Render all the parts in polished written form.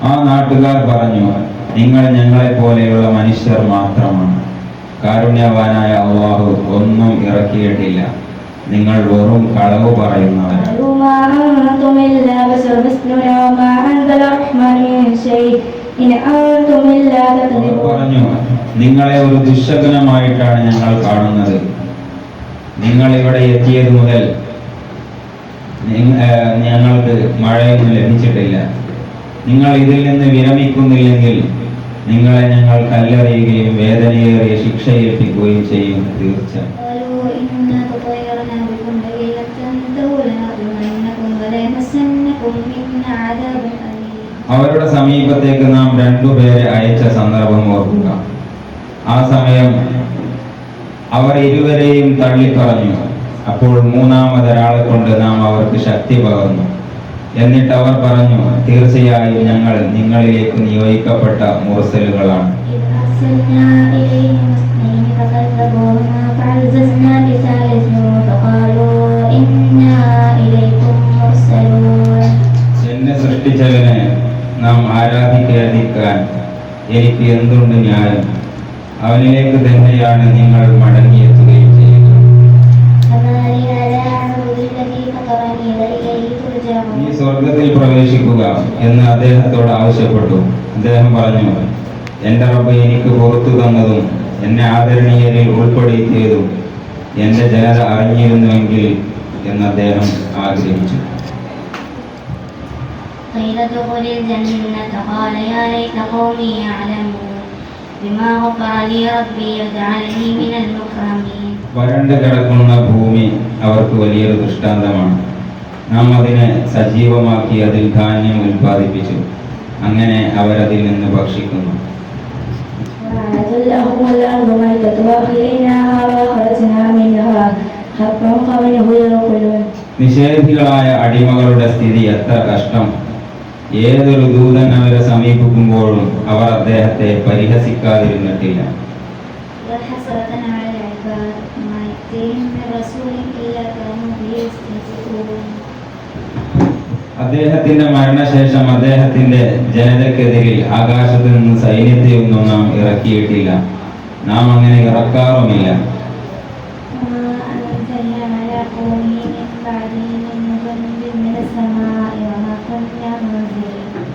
ആ നാട്ടുകാർ പറഞ്ഞു, നിങ്ങൾ ഞങ്ങളെ പോലെയുള്ള മനുഷ്യർ മാത്രമാണ്. കാരുണ്യവാനായ അല്ലാഹു ഒന്നും ഇറക്കിയിട്ടില്ല. നിങ്ങൾ വെറും കളവ് പറയുന്നവരാണ്. പറഞ്ഞു, നിങ്ങളെ ഒരു ദുശ്ശകുനമായിട്ടാണ് ഞങ്ങൾ കാണുന്നത്. നിങ്ങൾ ഇവിടെ എത്തിയത് മുതൽ ഞങ്ങൾക്ക് മഴയൊന്നും ലഭിച്ചിട്ടില്ല. നിങ്ങൾ ഇതിൽ നിന്ന് വിരമിക്കുന്നില്ലെങ്കിൽ നിങ്ങളെ ഞങ്ങൾ കല്ലെറിയുകയും വേദനയേറിയ ശിക്ഷയേൽപ്പിക്കുകയും ചെയ്യും. തീർച്ച അവരുടെ സമീപത്തേക്ക് നാം രണ്ടുപേരെ അയച്ച സന്ദർഭം ഓർക്കുക. ആ സമയം അവർ ഇരുവരെയും തള്ളിപ്പറഞ്ഞു. അപ്പോൾ മൂന്നാമതൊരാളെ കൊണ്ട് നാം അവർക്ക് ശക്തി പകർന്നു. എന്നിട്ട് അവർ പറഞ്ഞു, തീർച്ചയായും ഞങ്ങൾ നിങ്ങളിലേക്ക് നിയോഗിക്കപ്പെട്ട മുർസലുകളാണ്. എന്നെ സൃഷ്ടിച്ചവനെ നാം ആരാധിക്കാതിരിക്കാൻ എനിക്ക് എന്തുണ്ട് ന്യായം? അവനിലേക്ക് തന്നെയാണ് നിങ്ങൾ മടങ്ങിയെത്തുകയും ചെയ്യുക. നീ സ്വർഗത്തിൽ പ്രവേശിക്കുക എന്ന് അദ്ദേഹത്തോട് ആവശ്യപ്പെട്ടു. അദ്ദേഹം പറഞ്ഞു, എന്റെ റബ്ബ് എനിക്ക് പുറത്തു തന്നതും എന്നെ ആദരണീയരിൽ ഉൾപ്പെടുത്തിയതും എന്റെ ജനത അറിഞ്ഞിരുന്നുവെങ്കിൽ എന്ന് അദ്ദേഹം ആഗ്രഹിച്ചു. വരണ്ട് കിടക്കുന്ന ഭൂമി അവർക്ക് വലിയൊരു ദൃഷ്ടാന്തമാണ്. നാം അതിനെ സജീവമാക്കി അതിൽ ധാന്യം ഉൽപ്പാദിപ്പിച്ചു. അങ്ങനെ അവരതിൽ നിന്ന് ഭക്ഷിക്കുന്നു. നിഷേധികളായ അടിമകളുടെ സ്ഥിതി എത്ര കഷ്ടം! ഏതൊരു ദൂതൻ അവരെ സമീപിക്കുമ്പോഴും അവർ അദ്ദേഹത്തെ പരിഹസിക്കാതിരുന്നിട്ടില്ല. അദ്ദേഹത്തിന്റെ മരണശേഷം അദ്ദേഹത്തിന്റെ ജനതക്കെതിരിൽ ആകാശത്ത് നിന്ന് സൈന്യത്തെയൊന്നും നാം ഇറക്കിയിട്ടില്ല. നാം അങ്ങനെ ഇറക്കാറുമില്ല.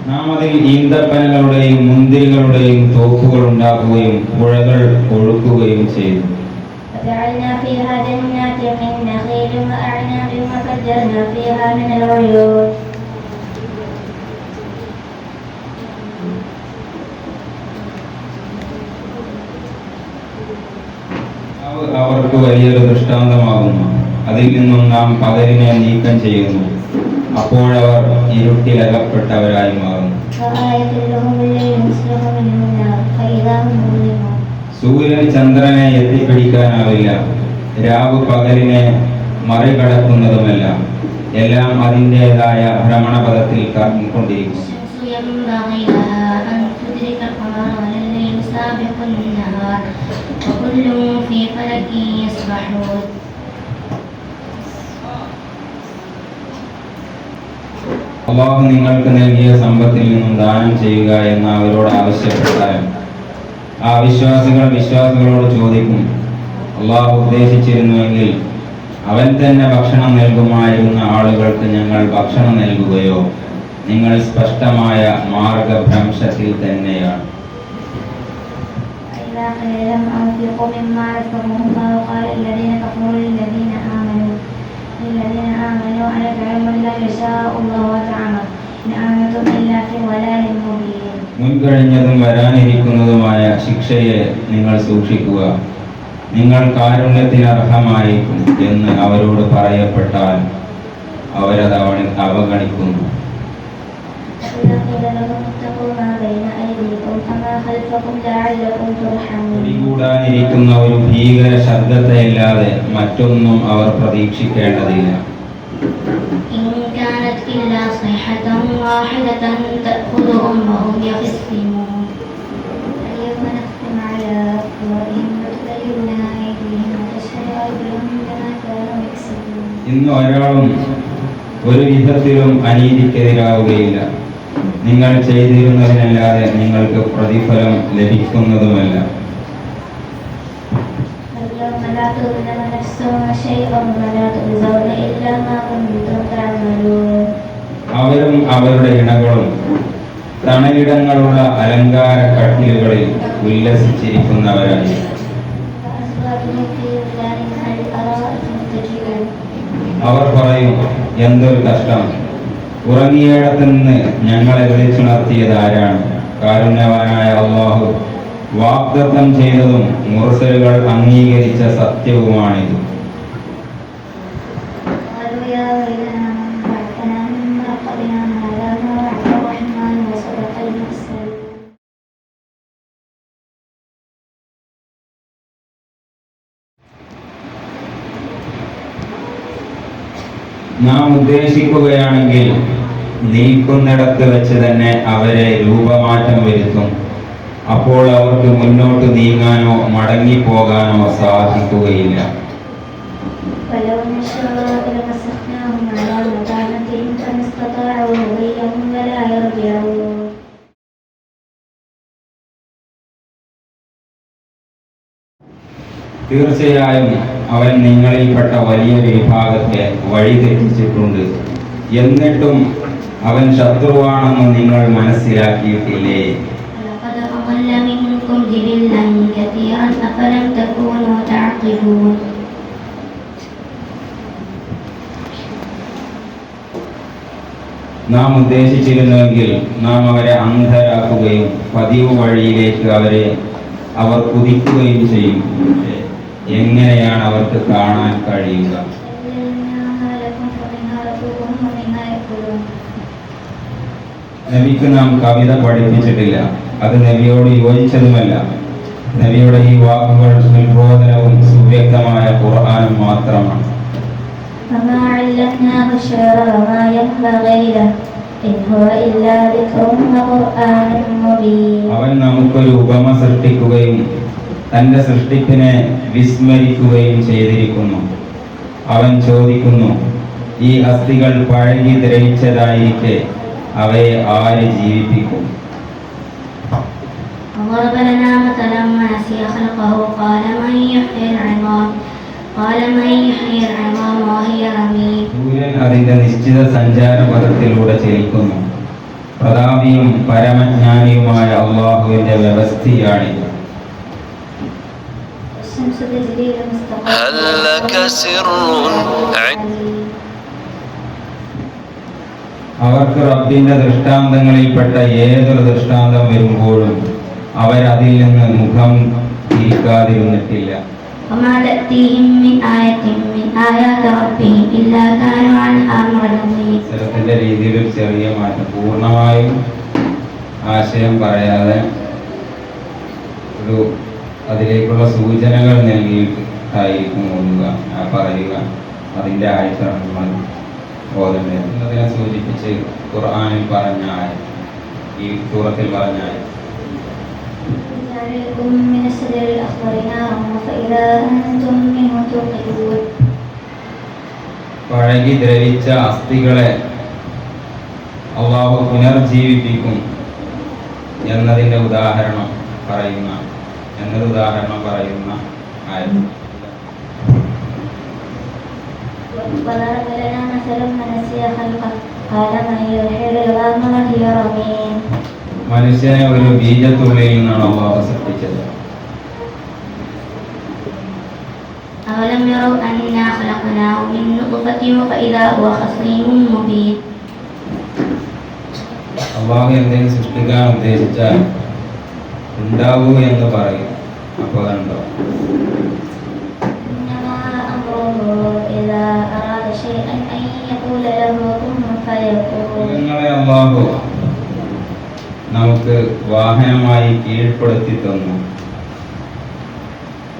നാം അതിൽ ഈന്തപ്പനകളുടെയും മുന്തിരികളുടെയും തോപ്പുകൾ ഉണ്ടാക്കുകയും പുഴകൾ ഒഴുക്കുകയും ചെയ്തു. അവർക്ക് വലിയൊരു ദൃഷ്ടാന്തമാകുന്നു. അതിൽ നിന്നും നാം പകലിനെ നീക്കം ചെയ്യുന്നു. അപ്പോഴവർ ഇരുട്ടിലകപ്പെട്ടവരായി മാറുന്നു. സൂര്യൻ ചന്ദ്രനെ എത്തിപ്പിടിക്കാനാവില്ല. രാവ് പകലിനെ മറികടക്കുന്നതുമല്ല. എല്ലാം അതിൻ്റെതായ ഭ്രമണപഥത്തിൽ കറങ്ങിക്കൊണ്ടിരിക്കുന്നു. അല്ലാഹു നിങ്ങൾക്ക് നൽകിയ സമ്പത്തിൽ നിന്നും ദാനം ചെയ്യുക എന്ന് അവരോട് ആവശ്യപ്പെട്ടാലും ആ വിശ്വാസികളോട് ചോദിക്കും, അല്ലാഹു ഉദ്ദേശിച്ചിരുന്നുവെങ്കിൽ അവൻ തന്നെ ഭക്ഷണം നൽകുമായിരുന്ന ആളുകൾക്ക് ഞങ്ങൾ ഭക്ഷണം നൽകുകയോ? നിങ്ങൾ സ്പഷ്ടമായ മാർഗഭ്രംശത്തിൽ തന്നെയാണ്. മുൻകഴിഞ്ഞതും വരാനിരിക്കുന്നതുമായ ശിക്ഷയെ നിങ്ങൾ സൂക്ഷിക്കുക. നിങ്ങൾ കാരുണ്യത്തിന് അർഹമായിരിക്കും എന്ന് അവരോട് പറയപ്പെട്ടാൽ അവരത് അവഗണിക്കുന്നു. പിടികൂടാനിരിക്കുന്ന ഒരു ഭീകര ശബ്ദത്തെയല്ലാതെ മറ്റൊന്നും അവർ പ്രതീക്ഷിക്കേണ്ടതില്ല. ഇന്ന് ഒരാളും ഒരു വിധത്തിലും അനീതിക്കെതിരാവുകയില്ല. നിങ്ങൾ ചെയ്തിരുന്നതിനല്ലാതെ നിങ്ങൾക്ക് പ്രതിഫലം ലഭിക്കുന്നതുമല്ല. اليوم لا تظلم نفس شيئا ولا تجزون إلا ما كنتم تعملون. അവരും അവരുടെ ഇണകളും തണലിടങ്ങളുള്ള അലങ്കാര കട്ടിലുകളിൽ ഉല്ലസിച്ചിരിക്കുന്നവരായി. وأزواجهم في ظلال على الأرائك متكئون. അവർ പറയും, എന്തൊരു കഷ്ടം! ഉറങ്ങിയിടത്ത് നിന്ന് ഞങ്ങളെ വിളിച്ചുണർത്തിയത് ആരാണ്? കാരുണ്യവാനായ അല്ലാഹു വാഗ്ദത്തം ചെയ്തതും മുർസലുകൾ അംഗീകരിച്ച സത്യവുമാണിത്. قالوا يا ويلنا من بعثنا من مرقدنا هذا ما وعد الرحمن وصدق المرسلون. നാം ഉദ്ദേശിക്കുകയാണെങ്കിൽ നിൽക്കുന്നിടത്ത് വെച്ച് തന്നെ അവരെ രൂപമാറ്റം വരുത്തും. അപ്പോൾ അവർക്ക് മുന്നോട്ട് നീങ്ങാനോ മടങ്ങിപ്പോകാനോ സാധിക്കുകയില്ല. ولو نشاء لمسخناهم على مكانتهم فما استطاعوا مضيا ولا يرجعون. തീർച്ചയായും അവൻ നിങ്ങളിൽപ്പെട്ട വലിയൊരു വിഭാഗത്തെ വഴിതെറ്റിച്ചിട്ടുണ്ട്. എന്നിട്ടും അവൻ ശത്രുവാണെന്ന് നിങ്ങൾ മനസ്സിലാക്കിയിട്ടില്ലേ? لقد أضل منكم جبلا كثيرا أفلم تكونوا تعقلون. നാം ഉദ്ദേശിച്ചിരുന്നുവെങ്കിൽ നാം അവരെ അന്ധരാക്കുകയും പതിവ് വഴിയിലേക്ക് അവർ കുതിക്കുകയും ചെയ്യും. പക്ഷേ എങ്ങനെയാണ് അവർക്ക് കാണാൻ കഴിയുക? زيناها لكم فمنها ركوبهم ومنها يأكلون. നബിക്ക് നാം കവിത പഠിപ്പിച്ചിട്ടില്ല. അത് നബിയോട് യോജിച്ചതുമല്ല. നബിയുടെ ഈ വാക്കുകൾ ഉത്ബോധനവും സുവ്യക്തമായ ഖുർആനും മാത്രമാണ്. وما علمناه الشعر وما ينبغي له إن هو إلا ذكر وقرآن مبين. അവൻ നമുക്കൊരു ഉപമ സൃഷ്ടിക്കുകയും തന്റെ സൃഷ്ടിപ്പിനെ വിസ്മരിക്കുകയും ചെയ്തിരിക്കുന്നു. അവൻ ചോദിക്കുന്നു, ഈ അസ്ഥികൾ പഴകി ദ്രവിച്ചതായിരിക്കെ അവയെ ആര് ജീവിപ്പിക്കും? وضرب لنا مثلا ونسي خلقه قال من يحيي العظام وهي رميم. സൂര്യൻ അതിന്റെ നിശ്ചിത സഞ്ചാരപഥത്തിലൂടെ ചലിക്കുന്നു. പ്രതാപിയും പരമജ്ഞാനിയുമായ അള്ളാഹുവിന്റെ വ്യവസ്ഥയാണിത്. والشمس تجري لمستقر هل لك سر അവർക്ക് റബ്ബിന്റെ ദൃഷ്ടാന്തങ്ങളിൽപ്പെട്ട ഏതൊരു ദൃഷ്ടാന്തം വരുമ്പോഴും അവരതിൽ നിന്ന് മുഖം തിരിക്കാതിരുന്നിട്ടില്ല. وما تأتيهم من آية من آيات ربهم إلا كانوا عنها معرضين. ചിലത്തിന്റെ രീതിയിൽ ഒരു ചെറിയ മാറ്റം, പൂർണ്ണമായും ആശയം പറയാതെ അതിലേക്കുള്ള സൂചനകൾ നൽകിയിട്ടായിരിക്കും ഓതുക, പറയുക. അതിന്റെ ആയത്താണ് നമ്മൾ ഓതേണ്ടത്. അതിനെ സൂചിപ്പിച്ച് ഖുർആനിൽ പറഞ്ഞ ആയത്ത്, ഈ സൂറത്തിൽ പറഞ്ഞ ആയത്ത്. جعلكم من الشجر الأخضر نارا فإذا أنتم منه توقدون. പഴകി ദ്രവിച്ച അസ്ഥികളെ അള്ളാഹു പുനർജീവിപ്പിക്കും എന്നതിന്റെ ഉദാഹരണം പറയുന്ന ആയത്ത്. وضرب لنا مثلا ونسي خلقه قال من يحيي العظام وهي رميم. മനുഷ്യനെ ഒരു ബീജത്തുള്ളിയിൽ നിന്നാണ് അള്ളാഹു സൃഷ്ടിച്ചത്. أولم يروا أنا خلقناه من نطفة فإذا هو خصيم مبين. അള്ളാഹു എന്തെങ്കിലും സൃഷ്ടിക്കാൻ ഉദ്ദേശിച്ചാൽ ഉണ്ടാവൂ എന്ന് പറയും. അപ്പോൾ കണ്ടോ, إنما أمره إذا أراد شيئا أن يقول له كن فيكون. നിങ്ങളെ അള്ളാഹു നമുക്ക് വാഹനമായി കീഴ്പ്പെടുത്തി തന്നു.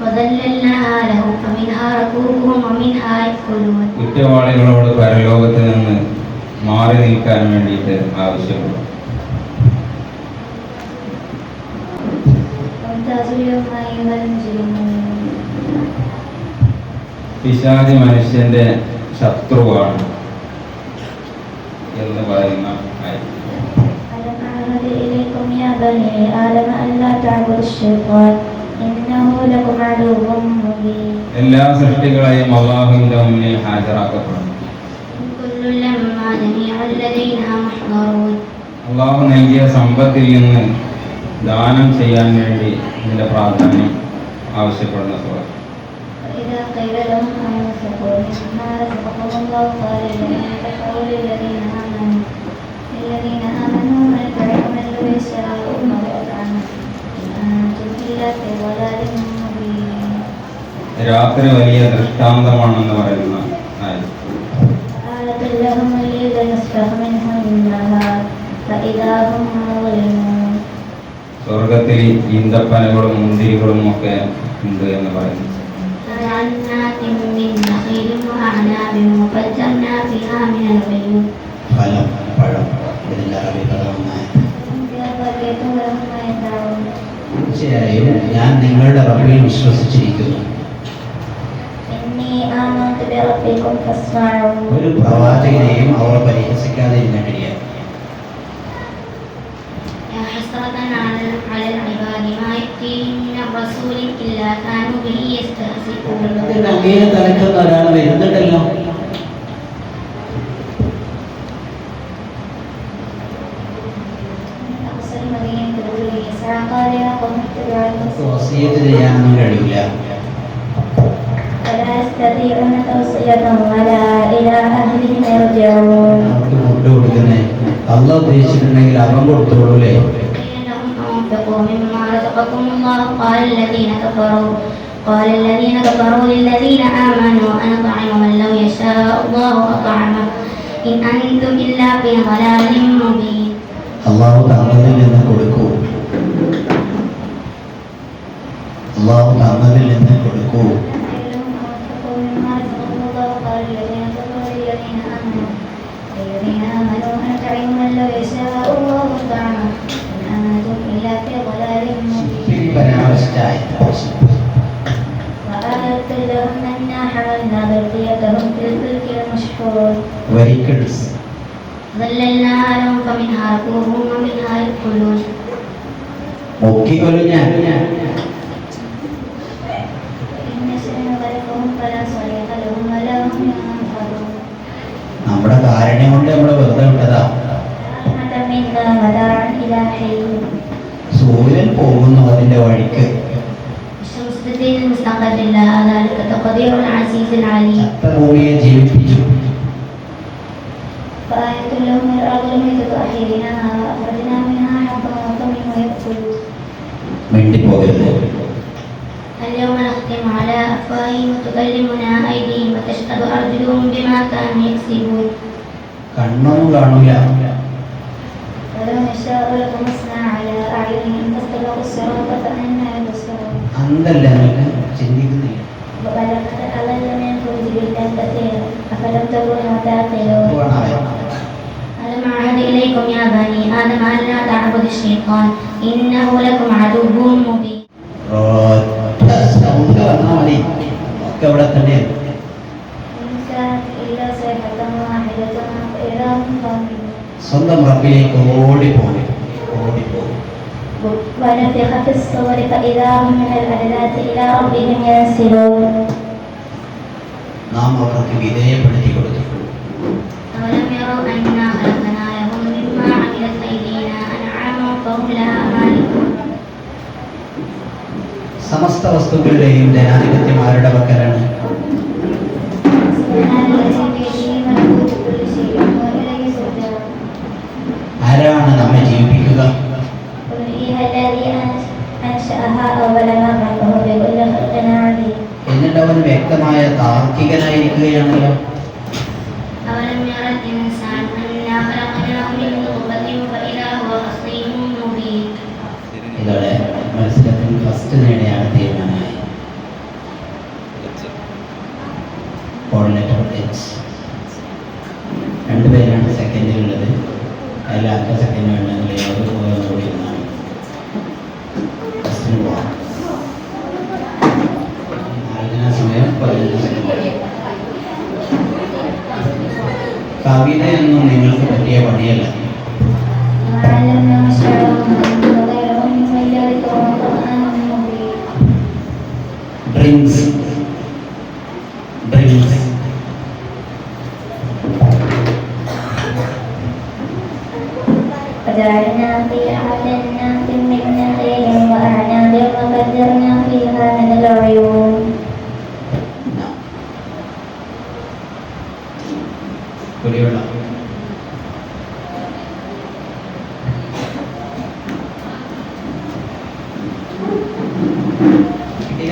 وذللناها لهم فمنها ركوبهم ومنها يأكلون. കുറ്റവാളികളോട് പരലോകത്ത് നിന്ന് മാറി നിൽക്കാൻ വേണ്ടിയിട്ട് ആവശ്യപ്പെടും. وامتازوا اليوم أيها المجرمون. പിശാചി മനുഷ്യന്റെ ശത്രുവാണ് എന്ന് പറയുന്ന ആയത്ത്. ألم بني آدم ألا تعبدوا الشيطان إنه لكم عدو مبين എല്ലാ സൃഷ്ടികളെയും അള്ളാഹുവിന്റെ മുന്നിൽ ഹാജരാക്കപ്പെടുന്നു. كل لما جميعا لدينا محضرون അള്ളാഹു നൽകിയ സമ്പത്തിൽ നിന്ന് ദാനം ചെയ്യാൻ വേണ്ടി ഇതിന്റെ പ്രാധാന്യം ആവശ്യപ്പെടുന്ന സൂറത്ത്. وإذا قيل لهم أنفقوا مما رزقكم الله قال الذين كفروا للذين آمنوا نطعم من لو يشاء الله أطعمه إن أنتم إلا في ضلال مبين രാത്രി വലിയ ദൃഷ്ടാന്തമാണെന്ന് പറയുന്ന ആയത്. قالت لهم الليل نسلخ منه النهار فإذا هم مظلمون സ്വർഗത്തിൽ ഈന്തപ്പനകളും മുന്തിരികളും ഒക്കെ ഉണ്ട് എന്ന് പറയുന്നു. جنات من نخيل وأعناب وفجرنا فيها من العيون ഫലം പഴം ഇതിൻ്റെ അറബി പദമാണ്. തീർച്ചയായും ഞാൻ നിങ്ങളുടെ റബ്ബിൽ വിശ്വസിച്ചിരിക്കുന്നു. ഒരു പ്രവാചകനെയും അവർ പരിഹസിക്കാതിരുന്ന കഴിയാം. അങ്ങേ തലക്കുന്ന ഒരാൾ വരുന്നുണ്ടല്ലോ. വസിയത്ത് ചെയ്യാനൊന്നും കഴിയില്ല. അവർക്ക് ഫുഡ് കൊടുക്കുന്നേ അള്ളാഹ് ഉദ്ദേശിച്ചിട്ടുണ്ടെങ്കിൽ അവൻ കൊടുത്തോളൂലേ. قال الذين كفروا للذين آمنوا أنطعم من لو يشاء الله أطعمه إن أنتم إلا في ضلال مبين അള്ളാഹു തന്നതിൽ നിന്ന് കൊടുക്കൂ. അള്ളാഹു തന്നതിൽ നിന്ന് കൊടുക്കൂ. Vehicles. ظللناها لهم فمنها ركوبهم ومنها يأكلون മുക്കിക്കൊല്ലും ഞാൻ. നമ്മുടെ കാരുണ്യം കൊണ്ട് നമ്മളെ വെറുതെ വിട്ടതാ. സൂര്യൻ പോകുന്നു അതിന്റെ വഴിക്ക്. ഭൂമിയെ ജീവിപ്പിച്ചു. മിണ്ടിപ്പോകരുത്. اليوم نختم على أفواههم وتكلمنا أيديهم وتشهد أرجلهم بما كانوا يكسبون കണ്ണൊന്നും കാണൂല. ولو نشاء لطمسنا على أعينهم فاستبقوا الصراط فأنى يبصرون അന്തല്ല നിങ്ങൾക്ക് ചിന്തിക്കുന്നില്ല. ولقد أضل منكم جبلا كثيرا أفلم تكونوا تعقلون ألم أعهد إليكم يا بني آدم ألا تعبدوا الشيطان إنه لكم عدو مبين സൗണ്ട് വന്നാൽ മതി. ഒക്കെ ഇവിടെ തന്നെ. സ്വന്തം റബ്ബിലേക്ക് ഓടിപ്പോകും. ونفخ في الصور فإذا هم من الأجداث إلى ربهم ينسلون നാം അവർക്ക് വിധേയപ്പെടുത്തി കൊടുത്തു. أولم يروا أنا خلقنا لهم مما عملت أيدينا أنعاما فهم لها مالكون സമസ്ത വസ്തുക്കളുടെയും ജനാധിപത്യം ആരുടെ പക്കലാണ്? ആരാണ് നമ്മെ ജീവിപ്പിക്കുക? എന്നിട്ട് അവൻ വ്യക്തമായ താർക്കികനായിരിക്കുകയാണല്ലോ. ഇതോടെ മത്സരത്തിൽ ഫസ്റ്റ് നേടിയാണ് തീരുമാനമായി. Coordinator H. രണ്ടുപേരാണ് സെക്കൻഡിലുള്ളത്. അതിൽ ആർക്കും സെക്കൻഡ് വേണ്ടെങ്കിൽ ഏത് കൂടി ഒന്നാണ്. ഫസ്റ്റിന് പോകാം. ആലോചന സമയം 15 സെക്കൻഡ്. കവിതയൊന്നും നിങ്ങൾക്ക് പറ്റിയ പണിയല്ല. وجعلنا فيها جنات من نخيل وأعناب وفجرنا فيها من العيون. കുടിവെള്ളം കിട്ടിയ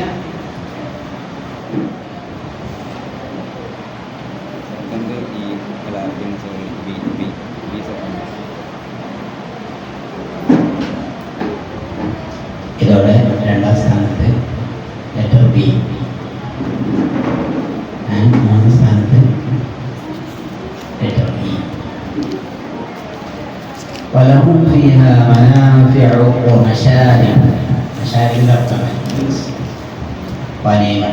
ഇതോടെ രണ്ടാം സ്ഥാനത്ത് ലെറ്റർ ബി, മൂന്നാം സ്ഥാനത്ത് ലെറ്റർ ഇ. ولهم فيها منافع ومشارب. مشارب الأرض. പാനീയങ്ങൾ